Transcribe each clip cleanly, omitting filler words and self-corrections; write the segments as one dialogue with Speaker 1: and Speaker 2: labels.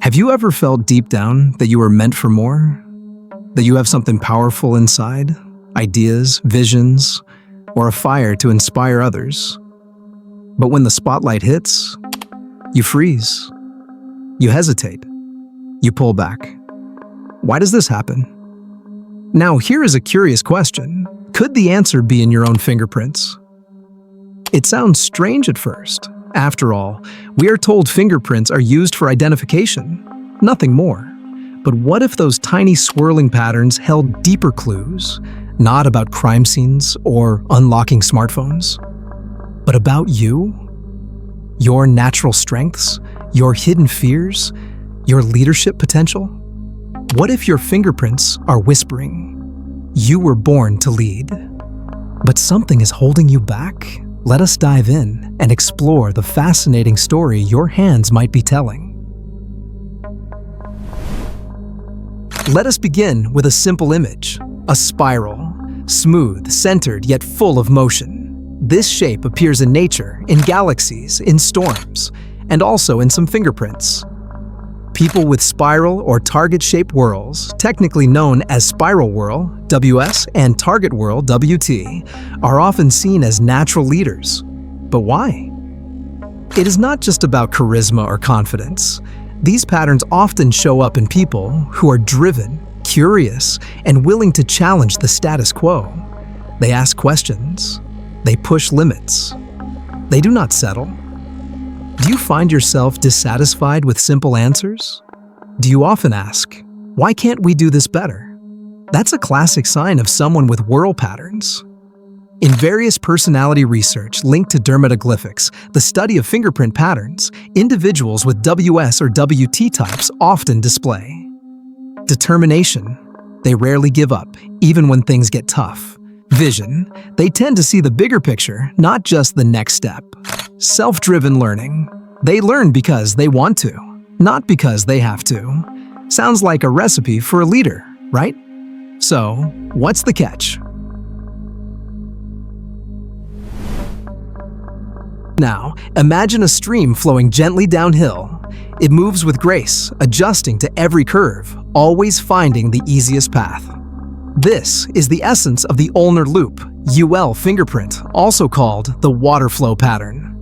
Speaker 1: Have you ever felt deep down that you were meant for more? That you have something powerful inside? Ideas, visions, or a fire to inspire others? But when the spotlight hits, you freeze. You hesitate. You pull back. Why does this happen? Now, here is a curious question. Could the answer be in your own fingerprints? It sounds strange at first. After all, we are told fingerprints are used for identification, nothing more. But what if those tiny swirling patterns held deeper clues, not about crime scenes or unlocking smartphones, but about you? Your natural strengths, your hidden fears, your leadership potential? What if your fingerprints are whispering, you were born to lead, but something is holding you back? Let us dive in and explore the fascinating story your hands might be telling. Let us begin with a simple image, a spiral, smooth, centered, yet full of motion. This shape appears in nature, in galaxies, in storms, and also in some fingerprints. People with spiral or target-shaped whorls, technically known as spiral whorl, WS, and target whorl, WT, are often seen as natural leaders. But why? It is not just about charisma or confidence. These patterns often show up in people who are driven, curious, and willing to challenge the status quo. They ask questions. They push limits. They do not settle. Do you find yourself dissatisfied with simple answers? Do you often ask, why can't we do this better? That's a classic sign of someone with Whorl patterns. In various personality research linked to Dermatoglyphics, the study of fingerprint patterns, individuals with WS or WT types often display determination. They rarely give up, even when things get tough. Vision. They tend to see the bigger picture, not just the next step. Self-driven learning. They learn because they want to, not because they have to. Sounds like a recipe for a leader, right? So, what's the catch? Now, imagine a stream flowing gently downhill. It moves with grace, adjusting to every curve, always finding the easiest path. This is the essence of the ulnar loop, UL fingerprint, also called the water flow pattern.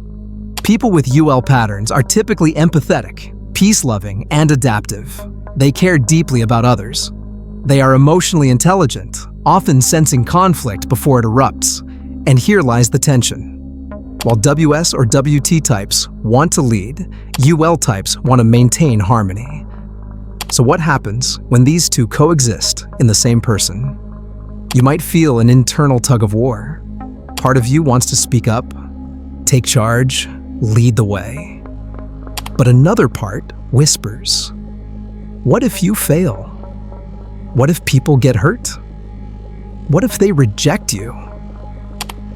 Speaker 1: People with UL patterns are typically empathetic, peace-loving, and adaptive. They care deeply about others. They are emotionally intelligent, often sensing conflict before it erupts. And here lies the tension. While WS or WT types want to lead, UL types want to maintain harmony. So what happens when these two coexist in the same person? You might feel an internal tug of war. Part of you wants to speak up, take charge, lead the way. But another part whispers, what if you fail? What if people get hurt? What if they reject you?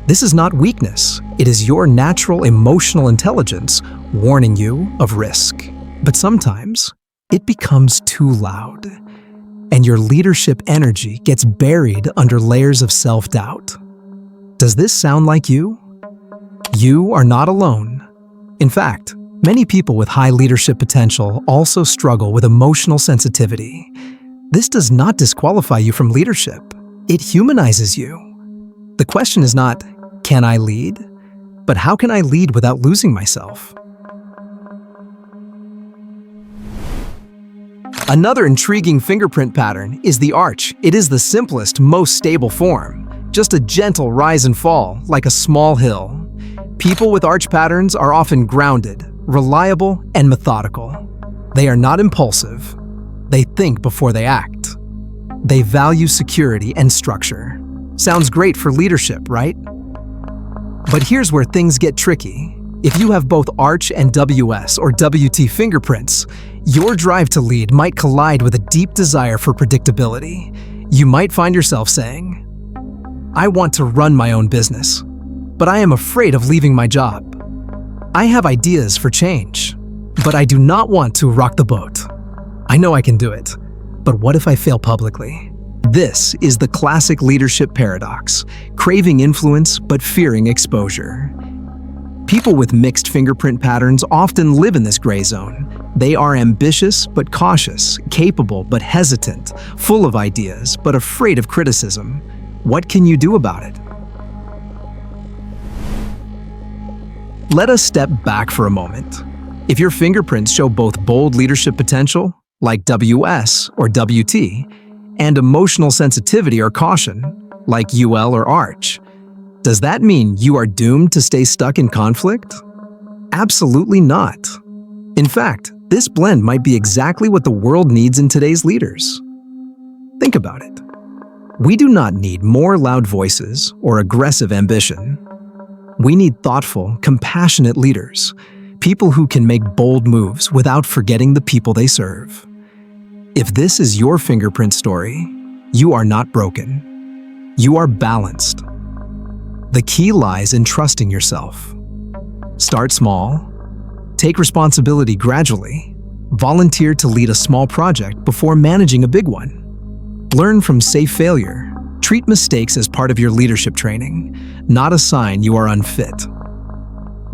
Speaker 1: This is not weakness. It is your natural emotional intelligence warning you of risk. But sometimes, it becomes too loud, and your leadership energy gets buried under layers of self-doubt. Does this sound like you? You are not alone. In fact, many people with high leadership potential also struggle with emotional sensitivity. This does not disqualify you from leadership. It humanizes you. The question is not, can I lead? But how can I lead without losing myself? Another intriguing fingerprint pattern is the arch. It is the simplest, most stable form. Just a gentle rise and fall, like a small hill. People with arch patterns are often grounded, reliable, and methodical. They are not impulsive. They think before they act. They value security and structure. Sounds great for leadership, right? But here's where things get tricky. If you have both arch and WS or WT fingerprints, your drive to lead might collide with a deep desire for predictability. You might find yourself saying, I want to run my own business, but I am afraid of leaving my job. I have ideas for change, but I do not want to rock the boat. I know I can do it, but what if I fail publicly? This is the classic leadership paradox, craving influence but fearing exposure. People with mixed fingerprint patterns often live in this gray zone. They are ambitious but cautious, capable but hesitant, full of ideas but afraid of criticism. What can you do about it? Let us step back for a moment. If your fingerprints show both bold leadership potential, like WS or WT, and emotional sensitivity or caution, like UL or Arch, does that mean you are doomed to stay stuck in conflict? Absolutely not. In fact, this blend might be exactly what the world needs in today's leaders. Think about it. We do not need more loud voices or aggressive ambition. We need thoughtful, compassionate leaders, people who can make bold moves without forgetting the people they serve. If this is your fingerprint story, you are not broken. You are balanced. The key lies in trusting yourself. Start small. Take responsibility gradually. Volunteer to lead a small project before managing a big one. Learn from safe failure. Treat mistakes as part of your leadership training, not a sign you are unfit.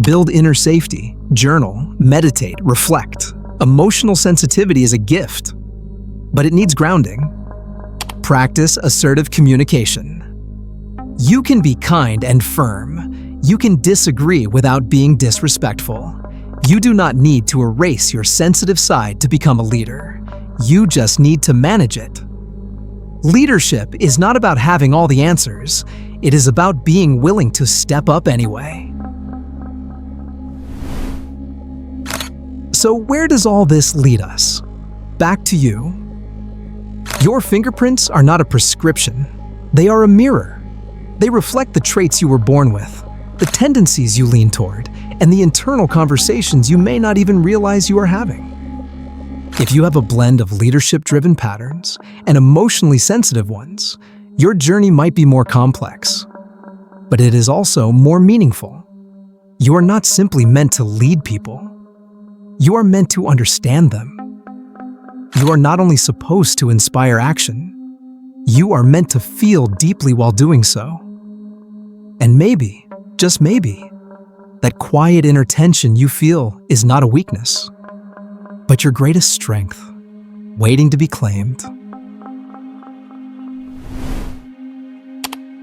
Speaker 1: Build inner safety. Journal, meditate, reflect. Emotional sensitivity is a gift, but it needs grounding. Practice assertive communication. You can be kind and firm. You can disagree without being disrespectful. You do not need to erase your sensitive side to become a leader. You just need to manage it. Leadership is not about having all the answers. It is about being willing to step up anyway. So where does all this lead us? Back to you. Your fingerprints are not a prescription. They are a mirror. They reflect the traits you were born with, the tendencies you lean toward, and the internal conversations you may not even realize you are having. If you have a blend of leadership-driven patterns and emotionally sensitive ones, your journey might be more complex, but it is also more meaningful. You are not simply meant to lead people. You are meant to understand them. You are not only supposed to inspire action, you are meant to feel deeply while doing so. And maybe, just maybe, that quiet inner tension you feel is not a weakness, but your greatest strength, waiting to be claimed.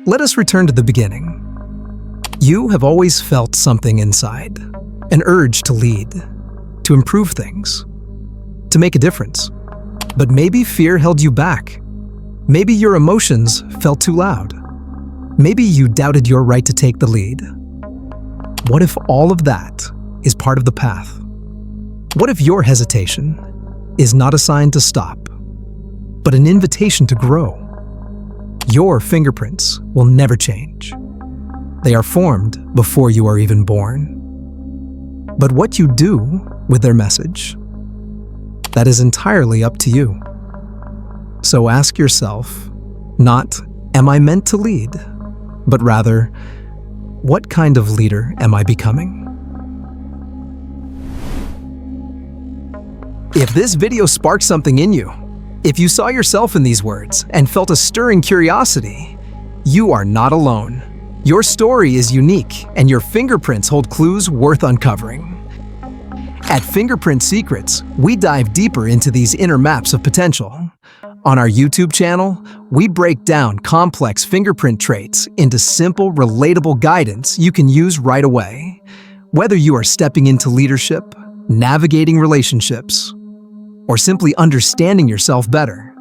Speaker 1: Let us return to the beginning. You have always felt something inside, an urge to lead, to improve things, to make a difference. But maybe fear held you back. Maybe your emotions felt too loud. Maybe you doubted your right to take the lead. What if all of that is part of the path? What if your hesitation is not a sign to stop, but an invitation to grow? Your fingerprints will never change. They are formed before you are even born. But what you do with their message, that is entirely up to you. So ask yourself, not, am I meant to lead? But rather, what kind of leader am I becoming? If this video sparked something in you, if you saw yourself in these words and felt a stirring curiosity, you are not alone. Your story is unique, and your fingerprints hold clues worth uncovering. At Fingerprint Secrets, we dive deeper into these inner maps of potential. On our YouTube channel, we break down complex fingerprint traits into simple, relatable guidance you can use right away. Whether you are stepping into leadership, navigating relationships, or simply understanding yourself better,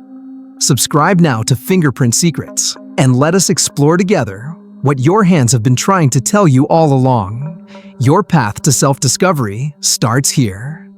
Speaker 1: subscribe now to Fingerprint Secrets and let us explore together what your hands have been trying to tell you all along. Your path to self-discovery starts here.